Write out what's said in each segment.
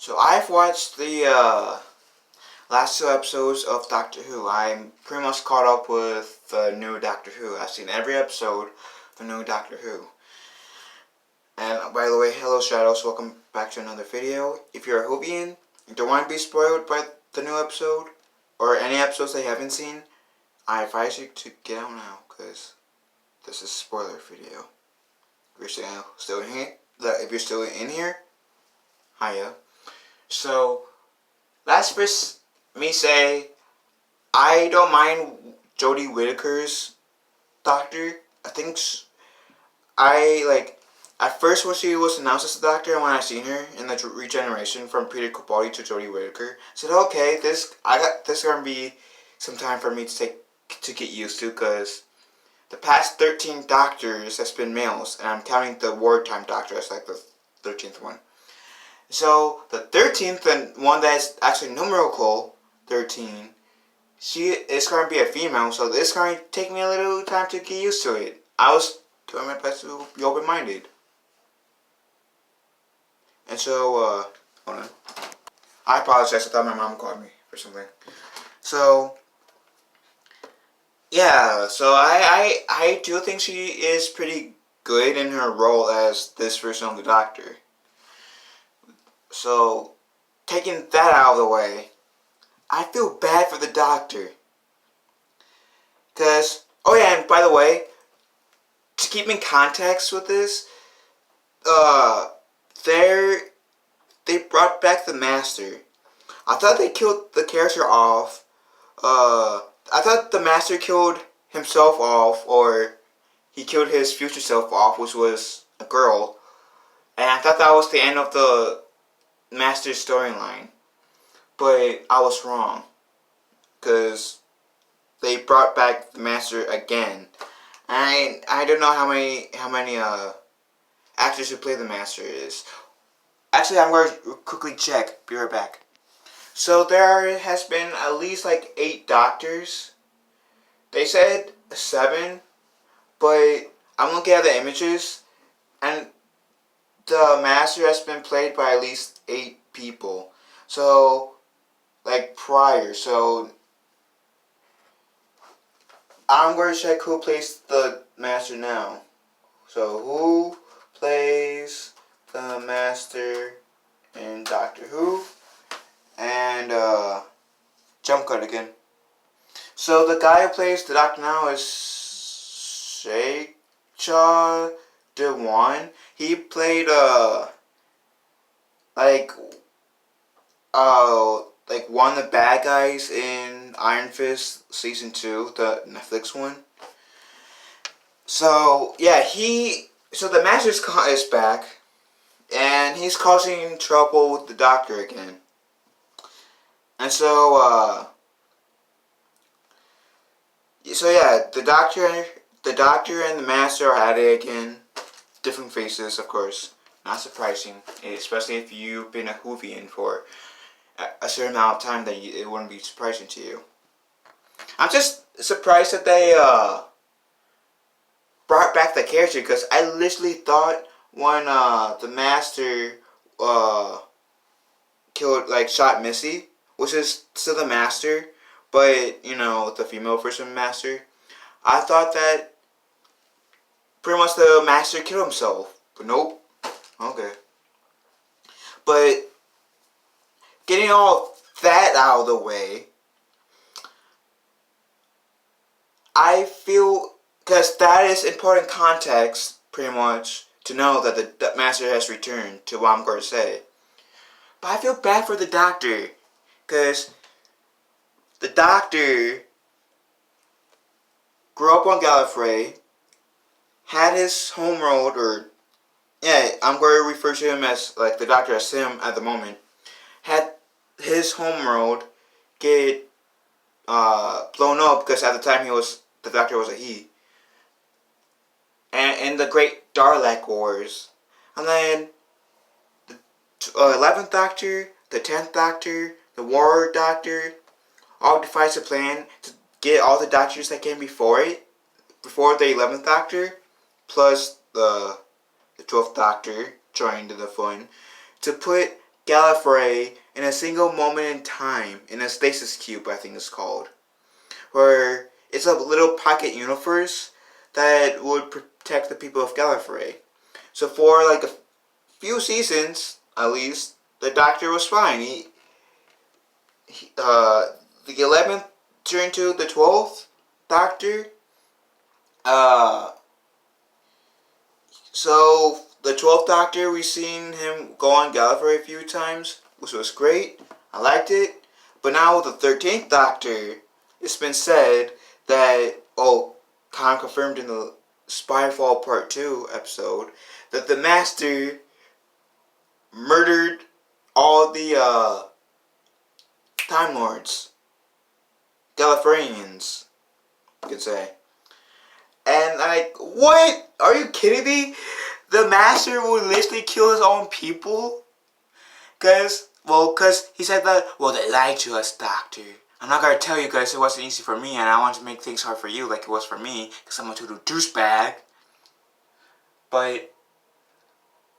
So I've watched the last two episodes of Doctor Who. I'm pretty much caught up with the new Doctor Who. I've seen every episode of the new Doctor Who. And by the way, hello Shadows, welcome back to another video. If you're a Whovian and don't want to be spoiled by the new episode, or any episodes that you haven't seen, I advise you to get out now, because this is a spoiler video. If you're still in here, hiya. So, let's first me say, I don't mind Jodie Whittaker's Doctor. At first when she was announced as the Doctor, and when I seen her in the regeneration from Peter Capaldi to Jodie Whittaker, I said, okay, this gonna be some time for me to get used to, because the past 13 Doctors has been males, and I'm counting the wartime Doctor as like the 13th one. So the 13th and one that's actually numerical 13, she is going to be a female, so it's going to take me a little time to get used to it. I was doing my best to be open-minded. And so, hold on. I apologize, I thought my mom called me for something. So, yeah, so I do think she is pretty good in her role as this version of the Doctor. So, taking that out of the way, I feel bad for the Doctor. Because, oh yeah, and by the way, to keep in context with this, they brought back the Master. I thought they killed the character off. I thought the Master killed himself off, or he killed his future self off, which was a girl. And I thought that was the end of the Master's storyline. But I was wrong. Because they brought back the Master again. And I don't know how many actors who play the Master is. Actually, I'm going to quickly check. Be right back. So there has been at least like 8 Doctors. They said 7, but I'm looking at the images, and the Master has been played by at least 8 people. So, like prior. So, I'm going to check who plays the Master now. So, who plays the Master in Doctor Who? And, jump cut again. So, the guy who plays the Doctor now is Sacha Dhawan. He played, one of the bad guys in Iron Fist Season 2, the Netflix one. So, yeah, so the Master is back, and he's causing trouble with the Doctor again. And so yeah, the Doctor and the Master are at it again. Different faces, of course. Not surprising, especially if you've been a Whovian for a certain amount of time, that it wouldn't be surprising to you. I'm just surprised that they brought back the character, because I literally thought when the Master shot Missy, which is still the Master, but the female version of Master, I thought that pretty much the Master killed himself, but nope. Okay. But getting all that out of the way, I feel, because that is important context, pretty much, to know that the Master has returned, to what I'm going to say. But I feel bad for the Doctor, because the Doctor grew up on Gallifrey, had his homeworld, I'm going to refer to him as, the Doctor as him at the moment, had his homeworld get blown up, because at the time the Doctor was a he. And in the Great Dalek Wars. And then the 11th Doctor, the 10th Doctor, the War Doctor, all devised a plan to get all the Doctors that came before the 11th Doctor, plus the 12th Doctor joined the fun, to put Gallifrey in a single moment in time in a stasis cube, I think it's called, where it's a little pocket universe that would protect the people of Gallifrey. So for like a few seasons, at least, the Doctor was fine. The 11th turned to the 12th Doctor. So the 12th Doctor, we've seen him go on Gallifrey a few times, which was great. I liked it. But now with the 13th Doctor, it's been said that, kind of confirmed in the Spyfall Part 2 episode, that the Master murdered all the Time Lords. Gallifreyans, you could say. And like, what? Are you kidding me? The Master would literally kill his own people? Cause he said that, they lied to us, Doctor. I'm not gonna tell you guys it wasn't easy for me and I want to make things hard for you like it was for me, cause I'm a total douchebag. But,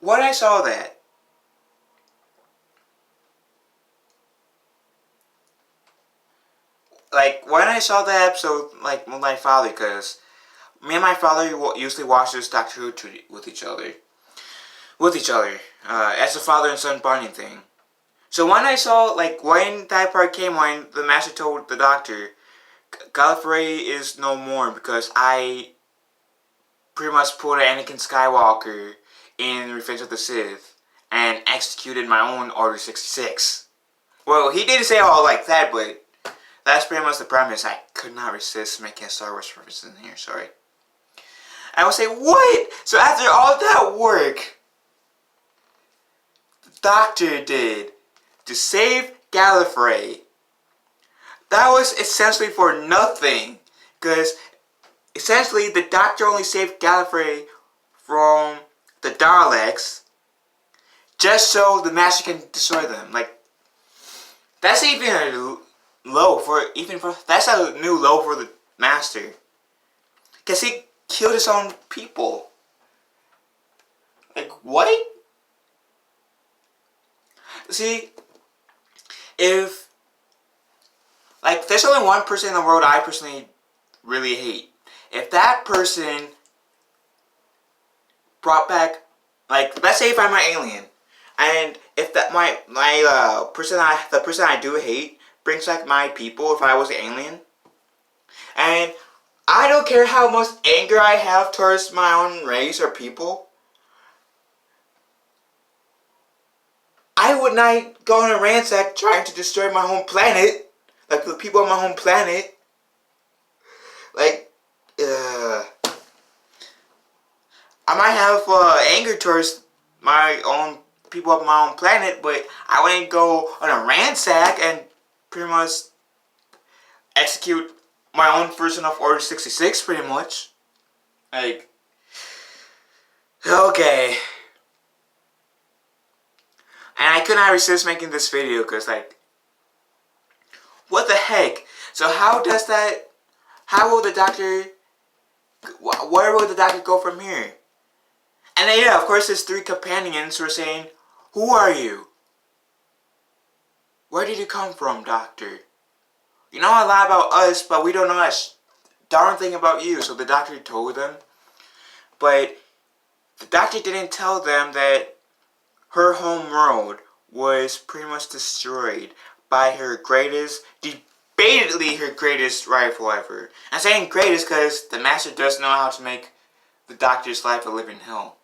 when I saw that, when I saw that episode, with my father, cause me and my father usually watch this Doctor Who with each other. As a father and son bonding thing. So when I saw, when that part came, when the Master told the Doctor, Gallifrey is no more because I pretty much put Anakin Skywalker in Revenge of the Sith and executed my own Order 66. Well, he didn't say all like that, but that's pretty much the premise. I could not resist making a Star Wars reference in here, sorry. I would say, what? So after all that work the Doctor did to save Gallifrey, that was essentially for nothing. Because essentially the Doctor only saved Gallifrey from the Daleks just so the Master can destroy them. That's even a low that's a new low for the Master. Because he killed his own people. What? See, if there's only one person in the world I personally really hate. If that person brought back, let's say if I'm an alien, and if that the person I do hate brings back my people, if I was an alien, and I don't care how much anger I have towards my own race or people, I would not go on a ransack trying to destroy my home planet, the people on my home planet. I might have anger towards my own people of my own planet, but I wouldn't go on a ransack and pretty much execute my own version of Order 66, pretty much. Okay. And I could not resist making this video because, what the heck? So how will the Doctor, where will the Doctor go from here? And then, of course, his 3 companions were saying, who are you? Where did you come from, Doctor? You know a lot about us, but we don't know a darn thing about you. So the Doctor told them. But the Doctor didn't tell them that her home world was pretty much destroyed by her debatedly her greatest rival ever. I'm saying greatest because the Master does know how to make the Doctor's life a living hell.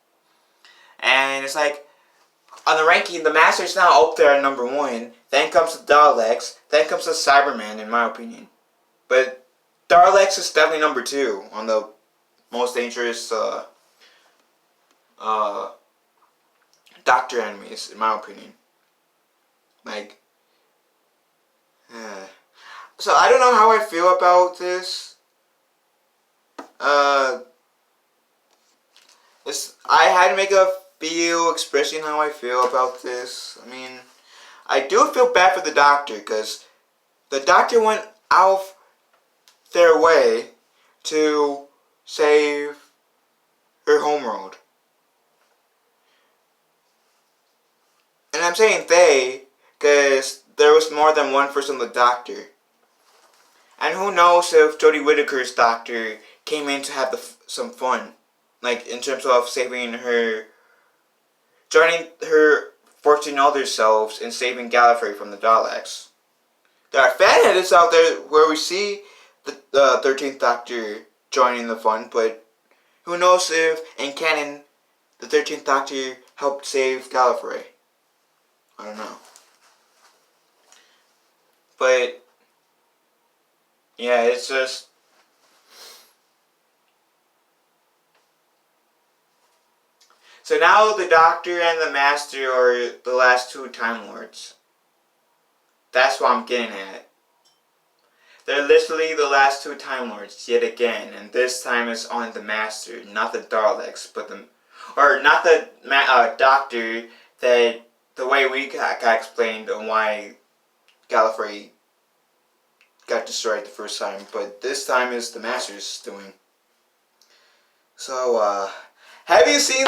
And it's on the ranking, the Master's now up there at number 1. Then comes the Daleks. Then comes the Cyberman, in my opinion. But Daleks is definitely number 2 on the most dangerous Doctor enemies, in my opinion. So I don't know how I feel about this. I had to make a video expressing how I feel about this. I mean, I do feel bad for the Doctor because the Doctor went out of their way to save her homeworld. And I'm saying they because there was more than one person the Doctor. And who knows if Jodie Whittaker's Doctor came in to have some fun. Like, in terms of saving her, joining her 14 other selves and saving Gallifrey from the Daleks. There are fan edits out there where we see the 13th Doctor joining the fun, but who knows if, in canon, the 13th Doctor helped save Gallifrey. I don't know. But, yeah, it's just... So now the Doctor and the Master are the last two Time Lords. That's what I'm getting at. They're literally the last two Time Lords yet again, and this time it's on the Master, not the Daleks, but not the Doctor. That the way we got explained on why Gallifrey got destroyed the first time, but this time is the Master's doing. So, have you seen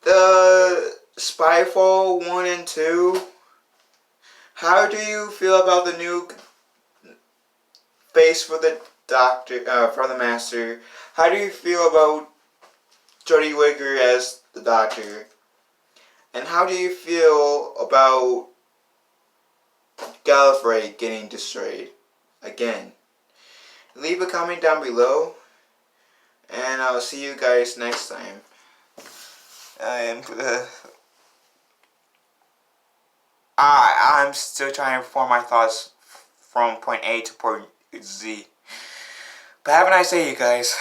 the Spyfall 1 and 2? How do you feel about the new face for the Doctor, for the Master? How do you feel about Jodie Whittaker as the Doctor? And how do you feel about Gallifrey getting destroyed again? Leave a comment down below, and I'll see you guys next time. I'm still trying to form my thoughts from point A to point Z. But have a nice day, you guys.